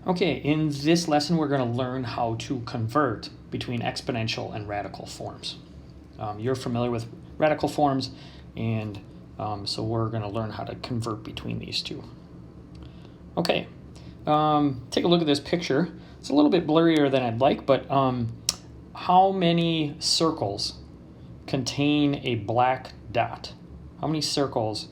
Okay, in this lesson we're going to learn how to convert between exponential and radical forms. You're familiar with radical forms, and so we're going to learn how to convert between these two. Okay, take a look at this picture. It's a little bit blurrier than I'd like, but how many circles contain a black dot? How many circles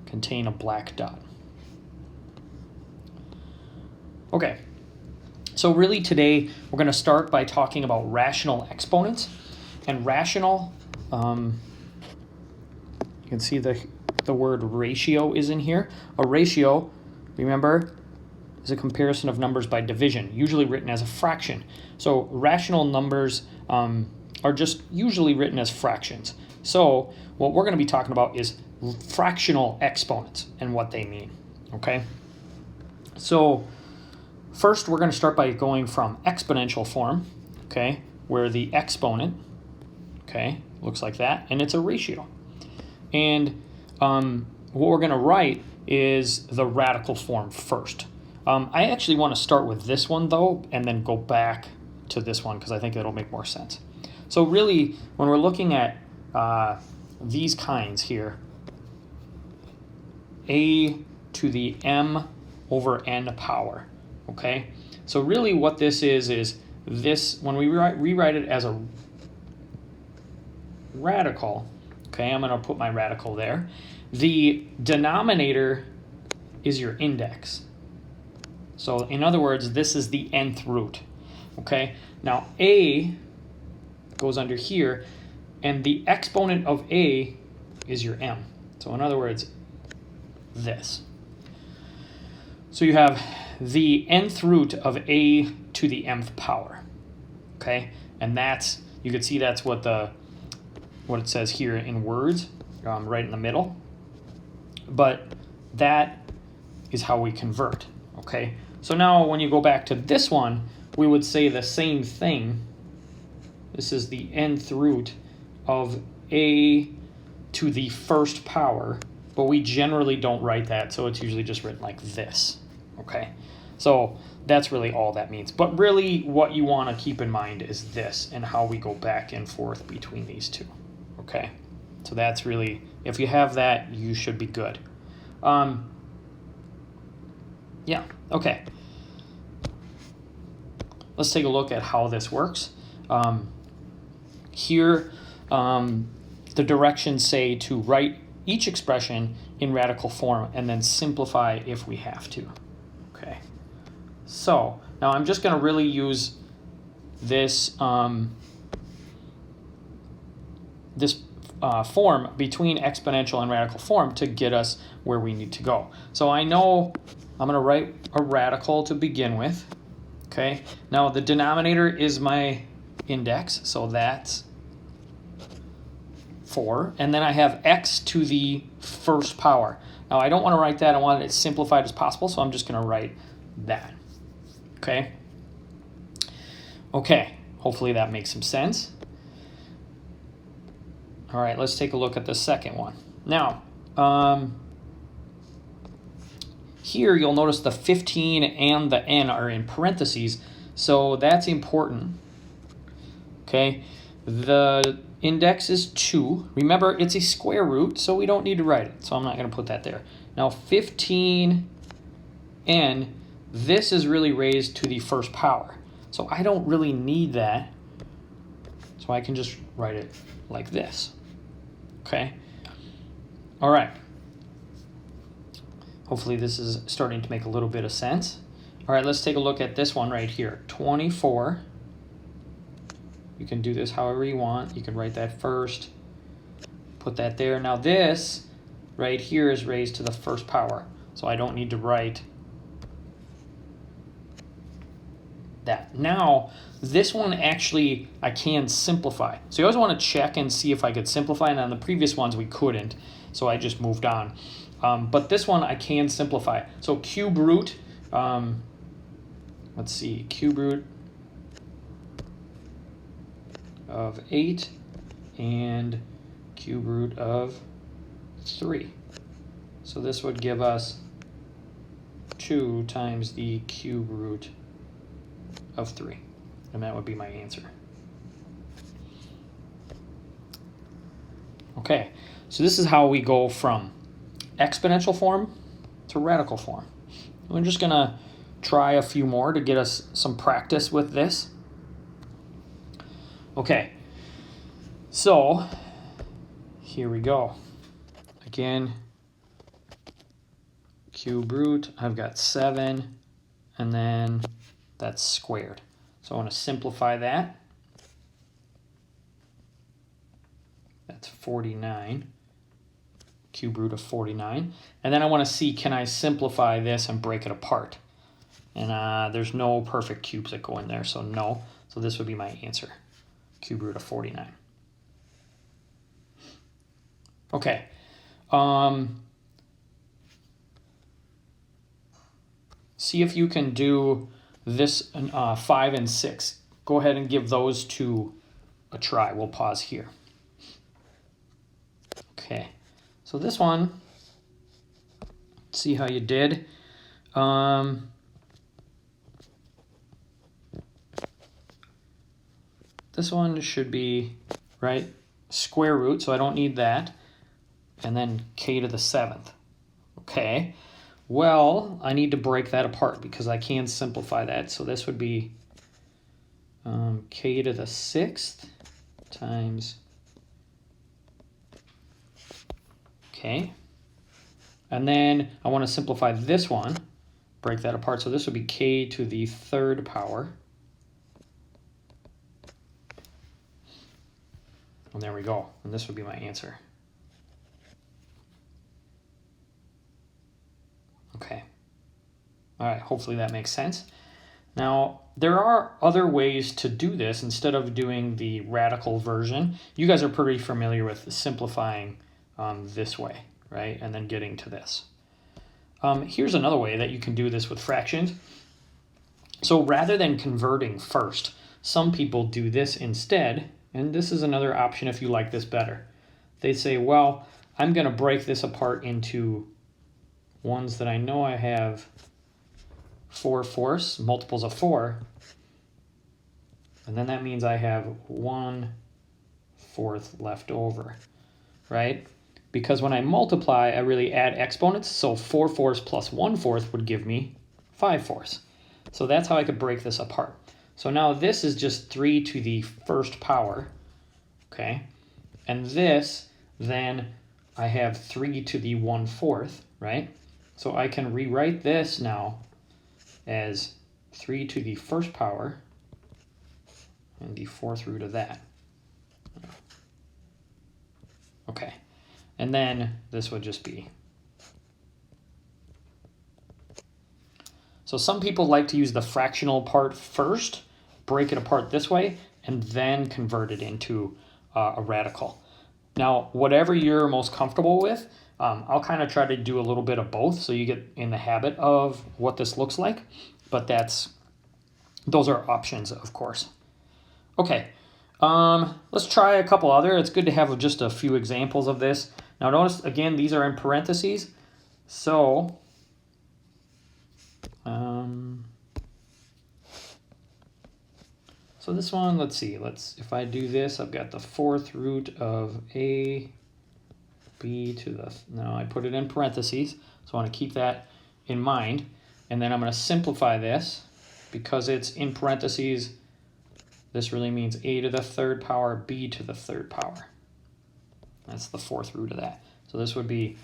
contain a black dot? Okay, so really today we're going to start by talking about rational exponents. And rational, you can see the word ratio is in here. A ratio, remember, is a comparison of numbers by division, usually written as a fraction. So rational numbers are just usually written as fractions. So what we're going to be talking about is fractional exponents and what they mean, okay? So first, we're going to start by going from exponential form, okay, where the exponent, okay, looks like that, and it's a ratio. And what we're going to write is the radical form first. I actually want to start with this one, though, and then go back to this one because I think it'll make more sense. So really, when we're looking at these kinds here, a to the m over n power. Okay, so really what this is this, when we rewrite it as a radical, okay, I'm going to put my radical there. The denominator is your index. So in other words, this is the nth root. Okay, now a goes under here, and the exponent of a is your m. So in other words, this. So you have the nth root of a to the mth power, okay? And that's, you can see that's what it says here in words, right in the middle. But that is how we convert, okay? So now when you go back to this one, we would say the same thing. This is the nth root of a to the first power, but we generally don't write that, so it's usually just written like this. Okay, so that's really all that means. But really what you want to keep in mind is this and how we go back and forth between these two. Okay, so that's really, if you have that, you should be good. Yeah, okay. Let's take a look at how this works. Here, the directions say to write each expression in radical form and then simplify if we have to. Okay, so now I'm just going to really use this form between exponential and radical form to get us where we need to go. So I know I'm going to write a radical to begin with. Okay, now the denominator is my index, so that's 4, and then I have x to the first power. Now I don't want to write that, I want it as simplified as possible, so I'm just going to write that. Okay? Okay, hopefully that makes some sense. All right, let's take a look at the second one. Now, here you'll notice the 15 and the n are in parentheses, so that's important. Okay, the index is 2. Remember, it's a square root, so we don't need to write it, so I'm not going to put that there. Now 15n, this is really raised to the first power, so I don't really need that, so I can just write it like this. Okay, all right. Hopefully this is starting to make a little bit of sense. All right, let's take a look at this one right here, 24. You can do this however you want. You can write that first, put that there. Now this right here is raised to the first power, so I don't need to write that. Now, this one actually I can simplify. So you always want to check and see if I could simplify, and on the previous ones we couldn't, so I just moved on. But this one I can simplify. So cube root, let's see, cube root of 8 and cube root of 3. So this would give us 2 times the cube root of 3. And that would be my answer. Okay, so this is how we go from exponential form to radical form. We're just going to try a few more to get us some practice with this. Okay, so here we go. Again, cube root, I've got 7, and then that's squared. So I want to simplify that. That's 49, cube root of 49. And then I want to see, can I simplify this and break it apart? And there's no perfect cubes that go in there, so no. So this would be my answer, cube root of 49. Okay. See if you can do this 5 and 6. Go ahead and give those two a try. We'll pause here. Okay, so this one, see how you did. This one should be, right, square root, so I don't need that. And then k to the 7th. Okay, well, I need to break that apart because I can simplify that. So this would be k to the 6th times, okay. And then I want to simplify this one, break that apart. So this would be k to the 3rd power. And there we go. And this would be my answer. Okay. All right, hopefully that makes sense. Now, there are other ways to do this instead of doing the radical version. You guys are pretty familiar with simplifying this way, right? And then getting to this. Here's another way that you can do this with fractions. So rather than converting first, some people do this instead, and this is another option if you like this better. They say, well, I'm going to break this apart into ones that I know I have 4/4, multiples of 4, and then that means I have 1/4 left over, right? Because when I multiply, I really add exponents, so 4/4 plus 1/4 would give me 5/4. So that's how I could break this apart. So now this is just 3 to the 1st power, okay? And this, then I have 3 to the 1/4, right? So I can rewrite this now as 3 to the 1st power and the 4th root of that. Okay, and then this would just be. So some people like to use the fractional part first, break it apart this way, and then convert it into a radical. Now, whatever you're most comfortable with, I'll kind of try to do a little bit of both so you get in the habit of what this looks like, but those are options, of course. Okay, let's try a couple other. It's good to have just a few examples of this. Now notice, again, these are in parentheses, so so this one, let's see, if I do this, I've got the 4th root of a b to the, no, I put it in parentheses, so I want to keep that in mind. And then I'm going to simplify this because it's in parentheses. This really means a to the 3rd power, b to the 3rd power. That's the 4th root of that. So this would be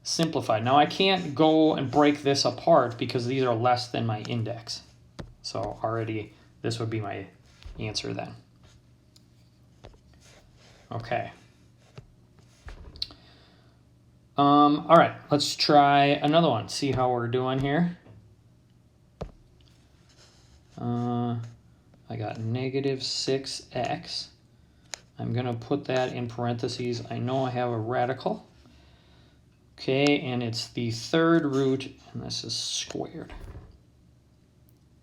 simplified. Now I can't go and break this apart because these are less than my index. So already this would be my answer then. Okay. All right, let's try another one. See how we're doing here. I got negative 6x. I'm going to put that in parentheses. I know I have a radical. Okay, and it's the 3rd root, and this is squared.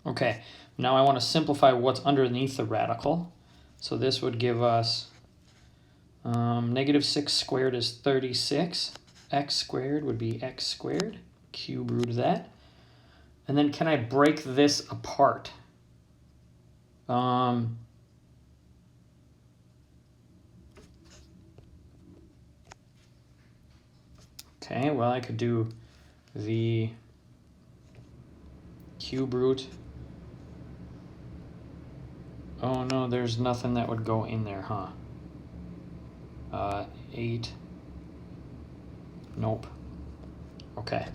Okay, now I want to simplify what's underneath the radical. So this would give us negative 6 squared is 36. X squared would be x squared, cube root of that. And then can I break this apart? Okay, well, I could do the cube root. Oh no, there's nothing that would go in there, huh? 8. Nope. Okay,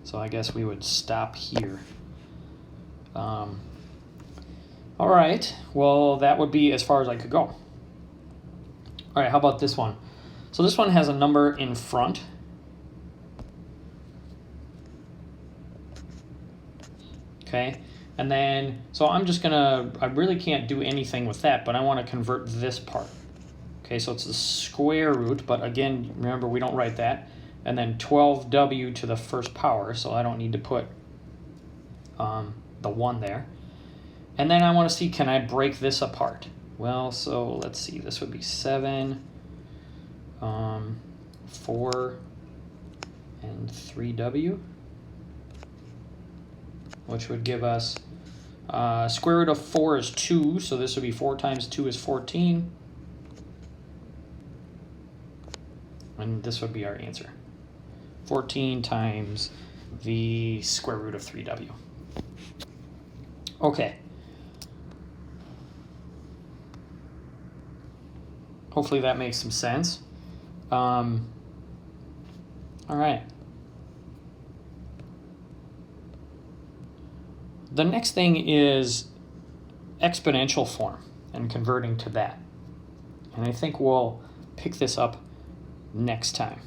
so I guess we would stop here. All right, well, that would be as far as I could go. All right, how about this one? So this one has a number in front. Okay, and then, so I'm just gonna, I really can't do anything with that, but I want to convert this part. Okay, so it's the square root, but again, remember, we don't write that. And then 12w to the first power, so I don't need to put the 1 there. And then I want to see, can I break this apart? Well, so let's see, this would be 7, 4, and 3w, which would give us square root of 4 is 2, so this would be 4 times 2 is 14. And this would be our answer. 14 times the square root of 3w. Okay. Hopefully that makes some sense. All right. The next thing is exponential form and converting to that. And I think we'll pick this up next time.